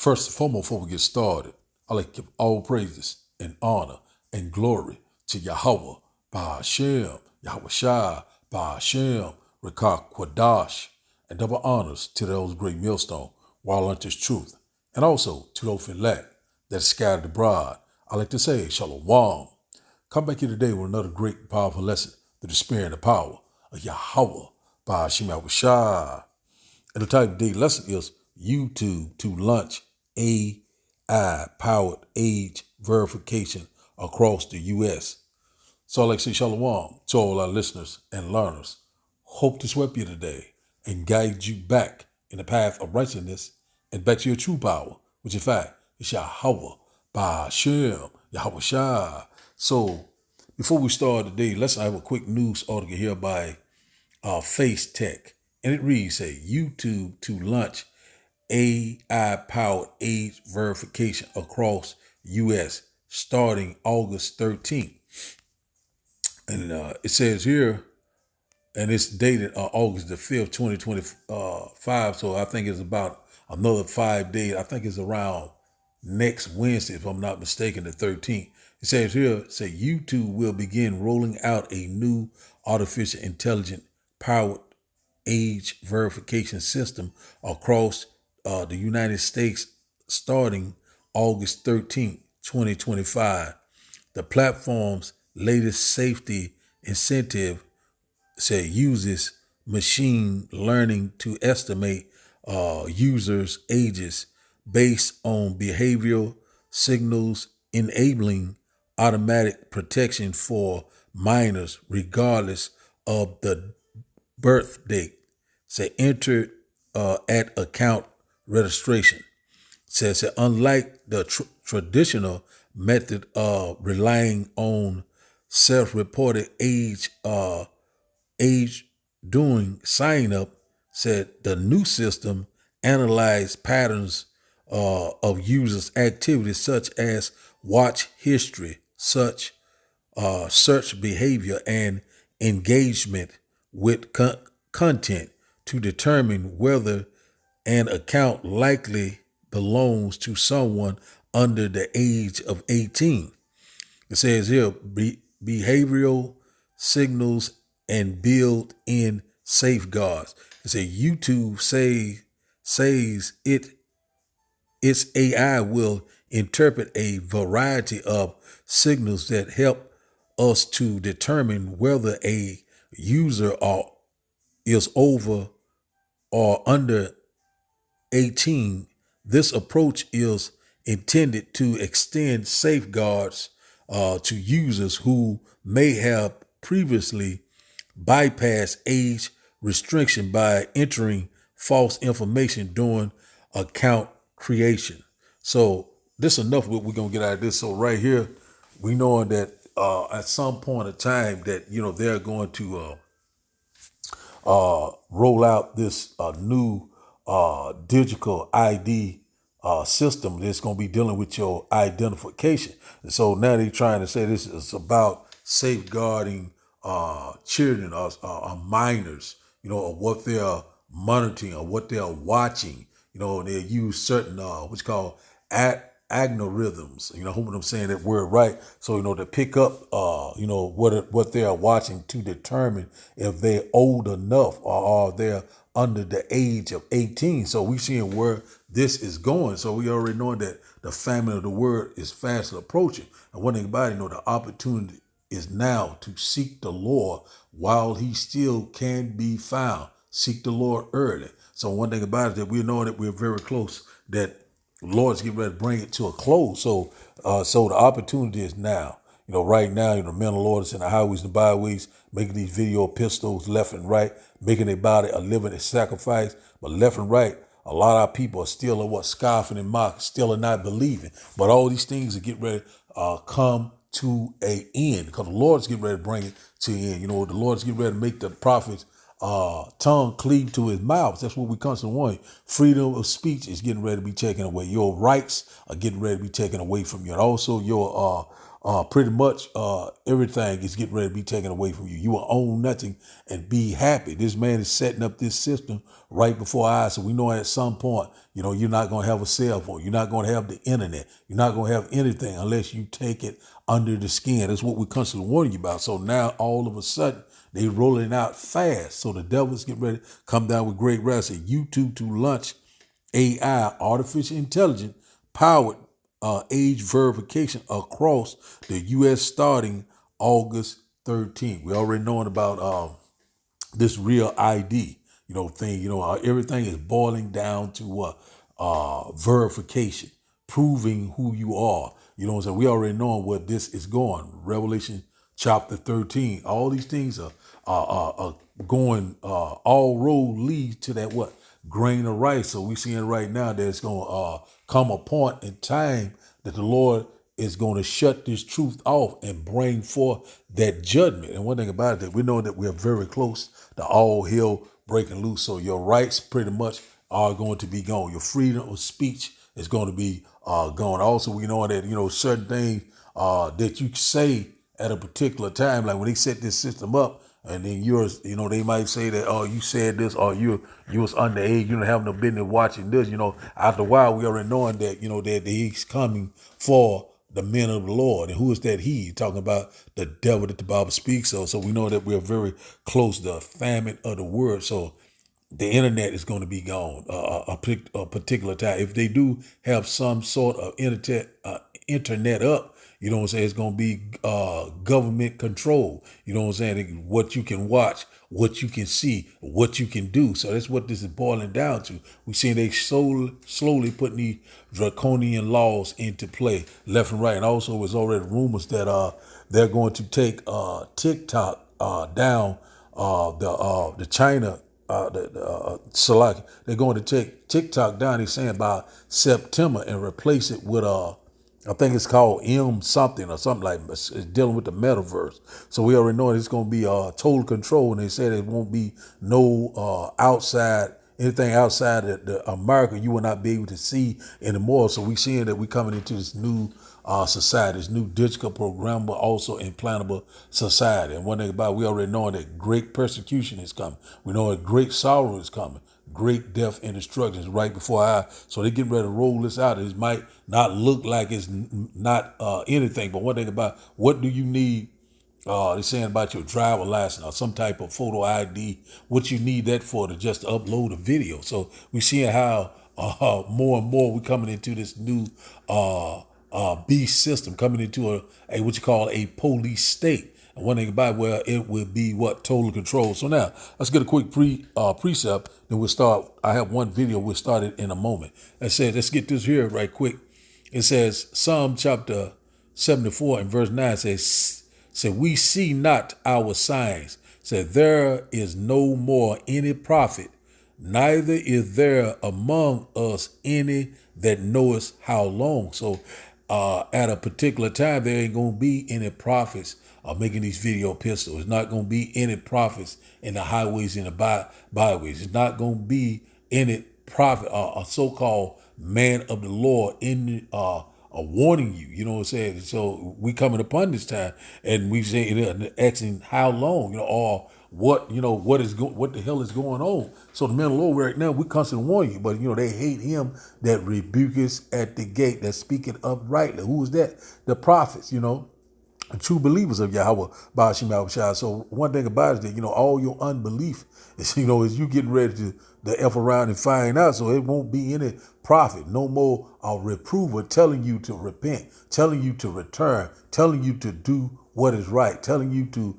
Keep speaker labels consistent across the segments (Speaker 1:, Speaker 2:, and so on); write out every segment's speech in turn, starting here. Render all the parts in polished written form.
Speaker 1: First and foremost, before we get started, I'd like to give all praises and honor and glory to Yahweh, Ba'ashem, Yahweh Shai, Ba'ashem, Rekah Kwadash, and double honors to those great millstone, while unto his truth, and also to those elect that is scattered abroad. I like to say, Shalom. Come back here today with another great and powerful lesson through the spirit and the power of Yahweh, Ba'ashem, Yahweh Shai. And the title of today's lesson is YouTube to launch AI-powered age verification across the U.S. So I'd like to say shalom to all our listeners and learners. Hope to sweep you today and guide you back in the path of righteousness and back to your true power, which in fact is Yahweh, Ba'ashem, Yahweh Shai. So before we start today, let's have a quick news article here by Face Tech. And it reads, say, YouTube to launch AI-powered age verification across U.S. starting August 13th. And it says here, and it's dated August the 5th, 2025. So I think it's about another 5 days. I think it's around next Wednesday, if I'm not mistaken, the 13th. It says here, say YouTube will begin rolling out a new artificial intelligence powered age verification system across the United States starting August 13th, 2025. The platform's latest safety incentive uses machine learning to estimate users' ages based on behavioral signals, enabling automatic protection for minors regardless of the birth date. Entered at account registration. Says that unlike the traditional method of relying on self-reported age during sign up, said the new system analyzed patterns of users' activities such as watch history, search behavior, and engagement with content to determine whether an account likely belongs to someone under the age of 18. It says here, behavioral signals and built-in safeguards. It says YouTube says its AI will interpret a variety of signals that help us to determine whether a user is over or under 18. This approach is intended to extend safeguards to users who may have previously bypassed age restriction by entering false information during account creation. So this is enough what we're going to get out of this. So right here, we know that at some point in time that, they're going to roll out this new digital ID system that's going to be dealing with your identification. And so now they're trying to say this is about safeguarding children or minors, of what they're monitoring or what they're watching. They use certain what's called algorithms. Hoping I'm saying that word right. So to pick up what they are watching to determine if they're old enough or they're under the age of 18. So we seeing where this is going. So we already know that the famine of the word is fast approaching. And one thing about it, the opportunity is now to seek the Lord while he still can be found. Seek the Lord early. So one thing about it that we know that we're very close, that the Lord's getting ready to bring it to a close. So the opportunity is now. Right now, the men of the Lord is in the highways and byways, making these video pistols left and right, making their body a living sacrifice. But left and right, a lot of our people are still scoffing and mocking, still are not believing. But all these things are getting ready to come to an end, because the Lord's getting ready to bring it to an end. The Lord's getting ready to make the prophets tongue cleave to his mouth. That's what we constantly want. Freedom of speech is getting ready to be taken away. Your rights are getting ready to be taken away from you. And also your pretty much everything is getting ready to be taken away from you. You will own nothing and be happy. This man is setting up this system right before our eyes. So we know at some point, you're not going to have a cell phone. You're not going to have the internet. You're not going to have anything unless you take it under the skin. That's what we're constantly warning you about. So now all of a sudden, they rolling out fast. So the devil's getting ready to come down with great wrath. Say YouTube to launch AI, artificial intelligence, powered age verification across the U.S. starting August 13th. We already knowing about this real ID, thing. Everything is boiling down to what? Verification, proving who you are. You know what I'm saying? We already know where this is going. Revelation chapter 13. All these things are going, all road leads to that what? Grain of rice. So we seeing right now that it's going to come a point in time that the Lord is going to shut this truth off and bring forth that judgment. And one thing about it, that we know that we're very close to all hell breaking loose. So your rights pretty much are going to be gone. Your freedom of speech is going to be gone. Also, we know that, certain things that you say at a particular time, like when they set this system up, and then yours, they might say that, oh, you said this, or you was underage, you don't have no business watching this. After a while, we already knowing that, that he's coming for the men of the Lord. And who is that he? Talking about the devil that the Bible speaks of. So we know that we're very close to the famine of the word. So the internet is going to be gone a particular time. If they do have some sort of internet up, you know what I'm saying, it's going to be government control. You know what I'm saying? What you can watch, what you can see, what you can do. So that's what this is boiling down to. We see they slowly putting these draconian laws into play left and right. And also there's already rumors that they're going to take TikTok down, the China Salaki. They're going to take TikTok down. They're saying by September and replace it with I think it's called M something or something like it's dealing with the metaverse. So we already know it's going to be total control. And they said it won't be no anything outside of America you will not be able to see anymore. So we seeing that we coming into this new society, this new digital programmable, also implantable society. And one thing about it, we already know that great persecution is coming. We know that great sorrow is coming. Great death and destruction is right before our eyes. So they getting ready to roll this out. It might not look like it's not anything, but one thing about what do you need? They're saying about your driver license or some type of photo ID. What you need that for to just upload a video. So we seeing how more and more we coming into this new beast system, coming into a what you call a police state. And one thing about it, where it will be what total control. So now let's get a quick precept. Then we'll start. I have one video. We'll start it in a moment. It says, let's get this here right quick. It says Psalm chapter 74 and verse 9 says, we see not our signs. Said there is no more any prophet, neither is there among us any that knoweth how long. So at a particular time, there ain't going to be any prophets making these video pistols. It's not going to be any prophets in the highways and the byways. It's not going to be any prophet, a so-called man of the Lord in warning you. You know what I'm saying? So we coming upon this time, and we say asking how long, or what the hell is going on. So the men of the Lord right now, we constantly warn you, but they hate him that rebuketh at the gate, that speaketh uprightly. Who is that? The prophets, the true believers of Yahweh, Ba'ashim Yahushua. So one thing about it is that, all your unbelief is, is you getting ready to F around and find out. So it won't be any prophet, no more reprover telling you to repent, telling you to return, telling you to do what is right, telling you to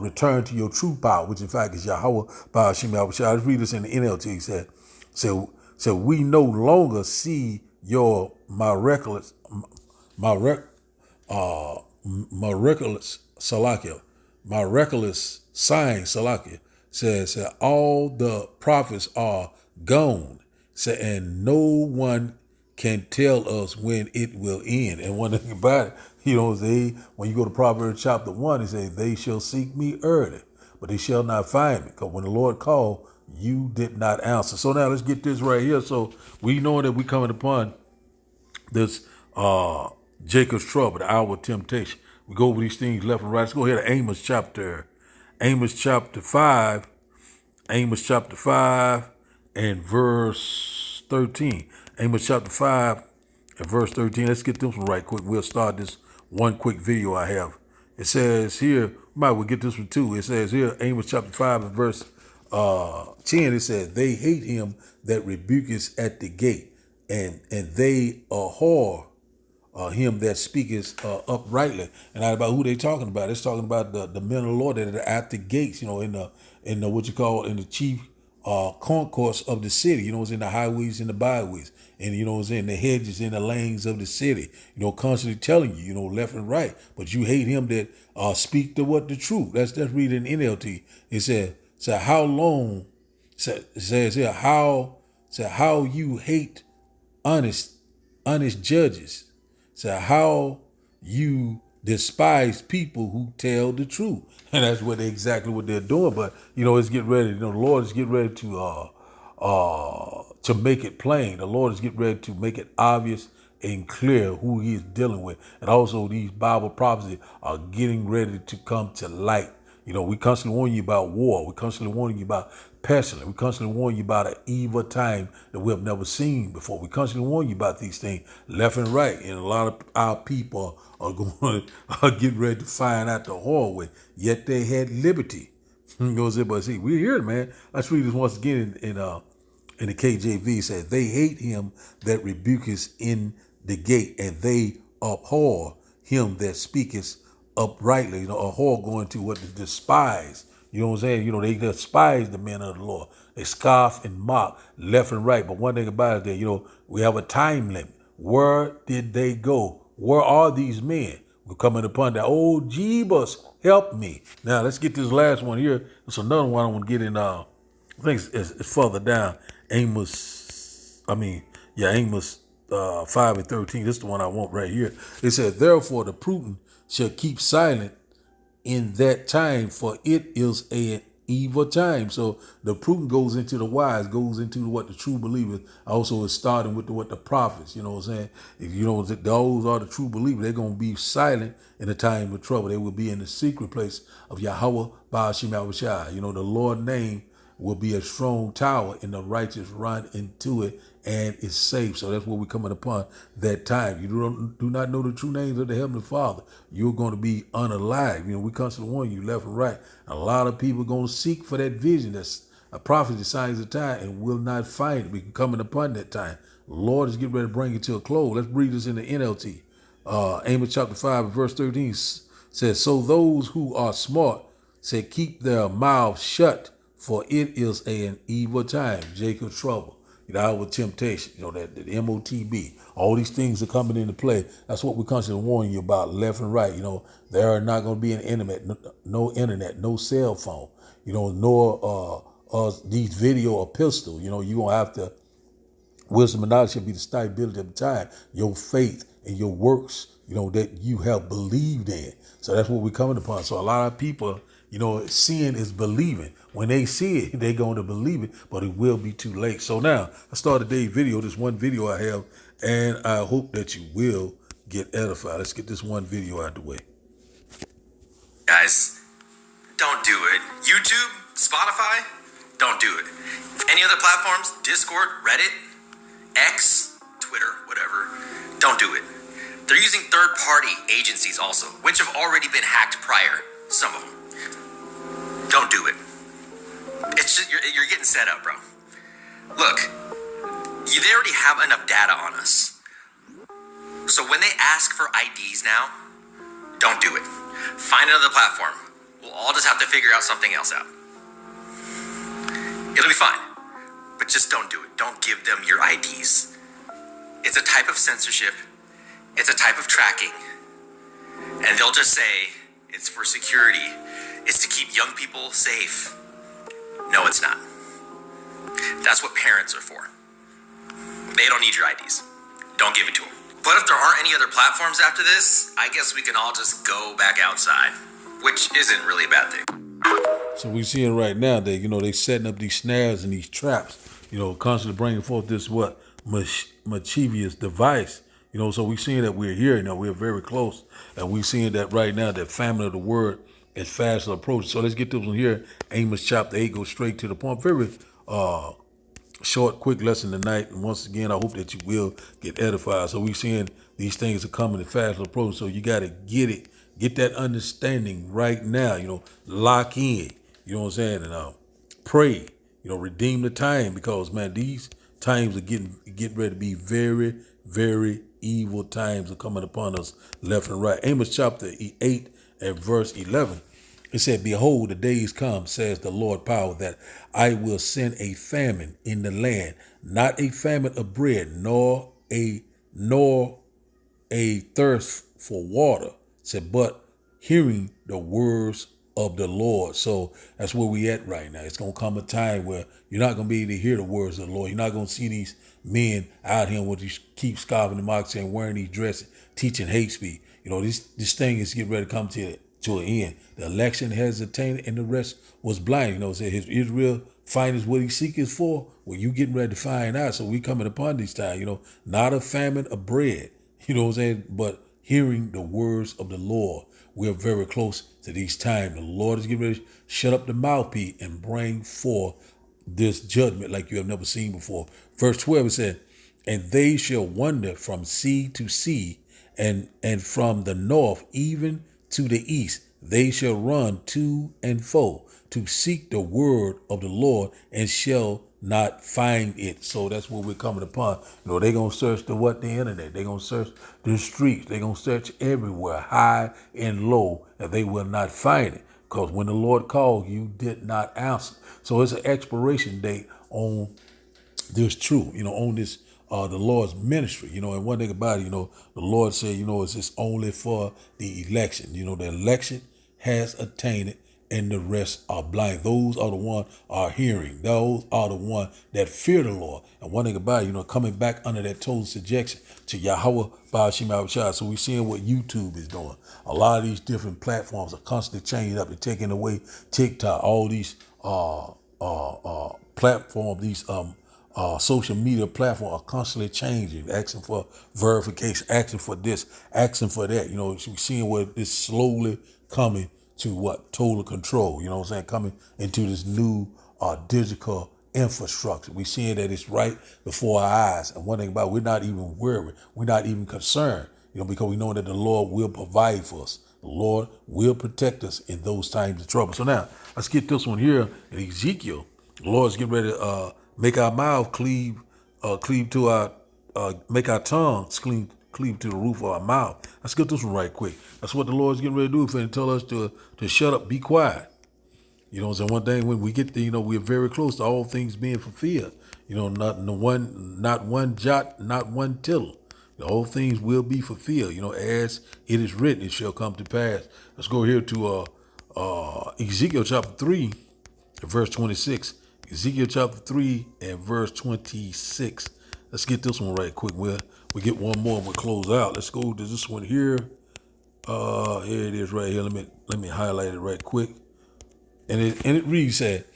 Speaker 1: return to your true power, which in fact is Yahweh, Ba'ashim Yahushua. Let's read this in the NLT. It said, so we no longer see your miraculous sign, Salakia, says that all the prophets are gone, and no one can tell us when it will end. And one thing about it, when you go to Proverbs chapter 1, it says, they shall seek me early, but they shall not find me, because when the Lord called, you did not answer. So now let's get this right here. So we know that we coming upon this Jacob's trouble, the hour of temptation. We go over these things left and right. Let's go ahead to Amos chapter 5, Amos chapter 5 and verse 13. Amos chapter 5 and verse 13. Let's get this one right quick. We'll start this one quick video I have. It says here, might well get this one too. It says here, Amos chapter 5 and verse 10, it says, they hate him that rebuketh at the gate, and they abhor him that speaketh uprightly. And not about who they talking about. It's talking about the men of the Lord that are at the gates, in the what you call in the chief concourse of the city. It's in the highways and the byways, and it's in the hedges and the lanes of the city. Constantly telling you, left and right. But you hate him that speak the truth. Let's read in NLT. It says, how long? It says here, how you hate honest judges. So how you despise people who tell the truth. And that's exactly what they're doing. But, it's getting ready. The Lord is getting ready to make it plain. The Lord is getting ready to make it obvious and clear who he is dealing with. And also these Bible prophecies are getting ready to come to light. We constantly warn you about war. We constantly warn you about pestilence. We constantly warn you about an evil time that we have never seen before. We constantly warn you about these things left and right. And a lot of our people are going to get ready to find out the hard way. Yet they had liberty. But see, we're here, man. Let's read this once again in the KJV. It says, they hate him that rebuketh in the gate, and they abhor him that speaketh uprightly. A whore going to what to despise. You know what I'm saying? They despise the men of the Lord. They scoff and mock left and right. But one thing about it, that we have a time limit. Where did they go? Where are these men? We're coming upon that. Oh, Jeebus, help me. Now let's get this last one here. It's another one I want to get in. I think it's further down. Amos 5 and 13. This is the one I want right here. It says, therefore the prudent shall keep silent in that time, for it is an evil time. So the prudent goes into the wise, goes into what the true believers. Also is starting with what the prophets. You know what I'm saying? If those are the true believers, they're going to be silent in the time of trouble. They will be in the secret place of Yahweh Ba'ashim Yahushua. The Lord's name will be a strong tower, and the righteous run into it and is safe. So that's what we're coming upon that time. You do not know the true names of the Heavenly Father, you're going to be unalive. We constantly warn you left and right. A lot of people are going to seek for that vision that's a prophecy, signs of time, and will not find it. We're coming upon that time. The Lord is getting ready to bring it to a close. Let's read this in the NLT. Amos chapter 5 verse 13 says, so those who are smart say, keep their mouths shut, for it is an evil time. Jacob's trouble, our temptation, that the MOTB, all these things are coming into play. That's what we're constantly warning you about left and right. There are not going to be an internet, no cell phone, nor these video or pistol. You're going to have to, wisdom and knowledge should be the stability of the time, your faith and your works, that you have believed in. So that's what we're coming upon. So a lot of people, seeing is believing. When they see it, they're going to believe it, but it will be too late. So now I started today's video, this one video I have, and I hope that you will get edified. Let's get this one video out of the way.
Speaker 2: Guys, don't do it. YouTube, Spotify, don't do it. Any other platforms, Discord, Reddit, X, Twitter, whatever, don't do it. They're using third-party agencies also, which have already been hacked prior, some of them. Don't do it. It's just, you're getting set up, bro. Look, they already have enough data on us. So when they ask for IDs now, don't do it. Find another platform. We'll all just have to figure out something else out. It'll be fine. But just don't do it. Don't give them your IDs. It's a type of censorship. It's a type of tracking. And they'll just say it's for security. It's to keep young people safe. No, it's not. That's what parents are for. They don't need your IDs. Don't give it to them. But if there aren't any other platforms after this, I guess we can all just go back outside, which isn't really a bad thing.
Speaker 1: So we're seeing right now that, they setting up these snares and these traps, constantly bringing forth this mischievous device, So we're seeing that we're here. We're very close, and we're seeing that right now that famine of the word is fast approaching. So let's get this one here. Amos chapter 8, go straight to the point. Very short, quick lesson tonight. And once again, I hope that you will get edified. So we're seeing these things are coming and fast approaching. So you got to get that understanding right now. Lock in. You know what I'm saying? And pray. Redeem the time, because man, these times are getting ready to be very, very evil times are coming upon us left and right. Amos chapter 8 and verse 11. It said, "Behold, the days come, says the Lord power, that I will send a famine in the land, not a famine of bread, nor a thirst for water," said, "but hearing the words of the Lord." So that's where we at right now. It's going to come a time where you're not going to be able to hear the words of the Lord. You're not going to see these men out here with these keep scoffing and mocking and wearing these dresses, teaching hate speech. This thing is getting ready to come to an end. The election has attained, and the rest was blind. Said his Israel findeth what he seeketh for. Well, you getting ready to find out. So we coming upon this time. Not a famine of bread. But hearing the words of the Lord. We're very close to these times. The Lord is getting ready to shut up the mouthpiece and bring forth this judgment like you have never seen before. Verse 12, it said, "And they shall wander from sea to sea, and from the north even to the east. They shall run to and fro to seek the word of the Lord, and shall not find it." So that's what we're coming upon. They're going to search the internet. They're going to search the streets. They're going to search everywhere, high and low, and they will not find it. Because when the Lord called, you did not answer. So it's an expiration date on this truth, on this, the Lord's ministry, and one thing about it, the Lord said, it's just only for the election. The election has attained it, and the rest are blind. Those are the one are hearing. Those are the one that fear the Lord. And one thing about it, coming back under that total subjection to Yahweh Ba'ashim Abishai. So we're seeing what YouTube is doing. A lot of these different platforms are constantly changing up and taking away TikTok, all these platforms, these social media platforms are constantly changing, asking for verification, asking for this, asking for that. We're seeing where it's slowly coming to what? Total control, coming into this new digital infrastructure. We're seeing that it's right before our eyes. And one thing about it, we're not even worried. We're not even concerned, because we know that the Lord will provide for us. The Lord will protect us in those times of trouble. So now, let's get this one here in Ezekiel. The Lord's getting ready to make our mouth cleave to our, make our tongues cleave to the roof of our mouth. Let's get this one right quick. That's what the Lord's getting ready to do. And tell us to shut up, be quiet. So one thing when we get there, we're very close to all things being fulfilled. Not one jot, not one tittle. All things will be fulfilled. As it is written, it shall come to pass. Let's go here to Ezekiel chapter 3, verse 26. Ezekiel chapter 3 and verse 26. Let's get this one right quick. We get one more and we'll close out. Let's go to this one here. Here it is right here. Let me highlight it right quick. And it reads that,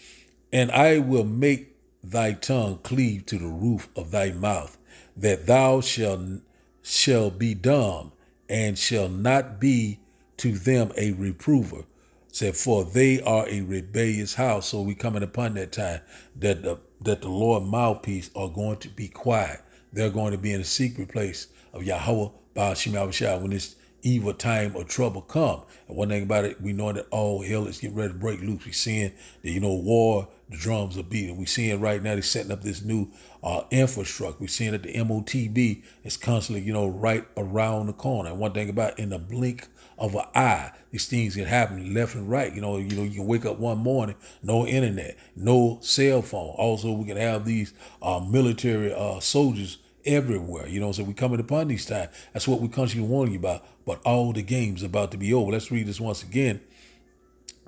Speaker 1: "And I will make thy tongue cleave to the roof of thy mouth, that thou shall be dumb, and shall not be to them a reprover. Said, for they are a rebellious house." So we coming upon that time that the Lord mouthpiece are going to be quiet. They're going to be in a secret place of Yahweh Ba'ashim Abishai when this evil time of trouble come. And one thing about it, we know that all hell is getting ready to break loose. We're seeing that, war, the drums are beating. We're seeing right now they're setting up this new infrastructure. We're seeing that the MOTB is constantly, right around the corner. And one thing about it, in the blink of an eye, these things can happen left and right. You can wake up one morning, no internet, no cell phone. Also, we can have these military soldiers everywhere, so we're coming upon these times. That's what we constantly warning you about. But all the game's about to be over. Let's read this once again.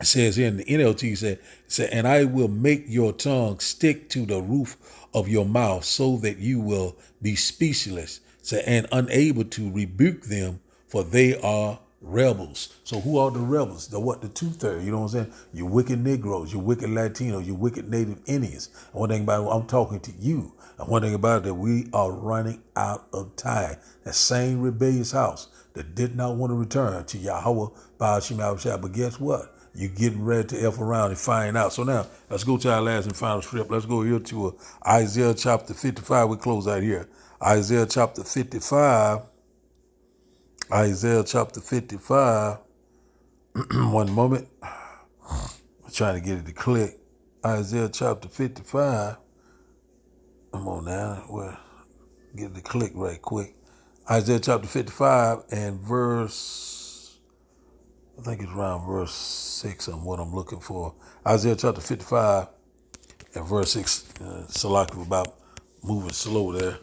Speaker 1: It says here in the NLT, said, "And I will make your tongue stick to the roof of your mouth, so that you will be speechless, and unable to rebuke them, for they are rebels. So who are the rebels? The what? The 2/3. You know what I'm saying? You wicked Negroes, you wicked Latinos, you wicked Native Indians. And one thing about it, I'm talking to you. And one thing about it, that we are running out of time. That same rebellious house that did not want to return to Yahweh Ba'ashim Yahushua. But guess what? You're getting ready to F around and find out. So now, let's go to our last and final script. Let's go here to Isaiah chapter 55. We close out here. Isaiah chapter 55. Isaiah chapter 55. One moment. I'm trying to get it to click. Isaiah chapter 55. Come on now. Well, get it to click right quick. Isaiah chapter 55 and verse, I think it's around verse 6 on what I'm looking for. Isaiah chapter 55 and verse 6. Selective about moving slow there.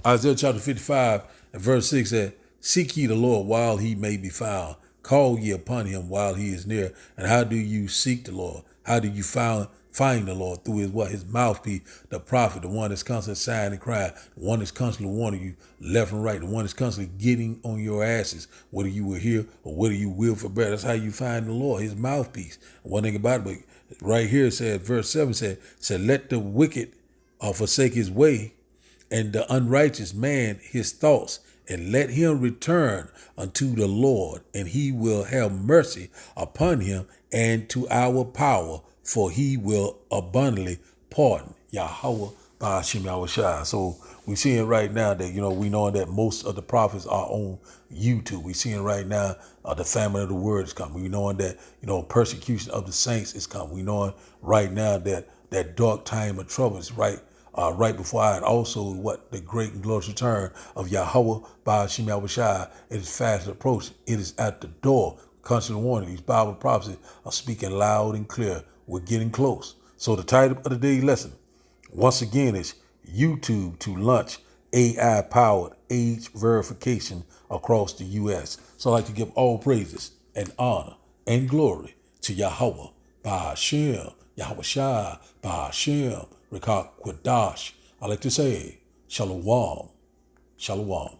Speaker 1: Isaiah chapter 55 and verse 6 said, seek ye the Lord while he may be found. Call ye upon him while he is near. And how do you seek the Lord? How do you find the Lord? Through his what? His mouthpiece, the prophet, the one that's constantly sighing and crying, the one that's constantly warning you left and right, the one that's constantly getting on your asses, whether you will hear or whether you will for bread. That's how you find the Lord, his mouthpiece. One thing about it, but right here it said, verse 7 said, let the wicked forsake his way, and the unrighteous man his thoughts, and let him return unto the Lord, and he will have mercy upon him and to our power, for he will abundantly pardon. Yahweh Ba'ashim Yahushua. So we're seeing right now that, we know that most of the prophets are on YouTube. We're seeing right now the famine of the word is coming. We knowing that, persecution of the saints is coming. We knowing right now that that dark time of trouble is right before I, and also what the great and glorious return of Yahweh Ba'ashim Yahushua. It is fast approaching. It is at the door. Constant warning. These Bible prophecies are speaking loud and clear. We're getting close. So the title of the day lesson, once again, is YouTube to launch AI-powered age verification across the U.S. So I'd like to give all praises and honor and glory to Yahweh Ba'ashim Yahushua Ba'ashim Rekah Kwadash. I like to say, Shalom, Shalom.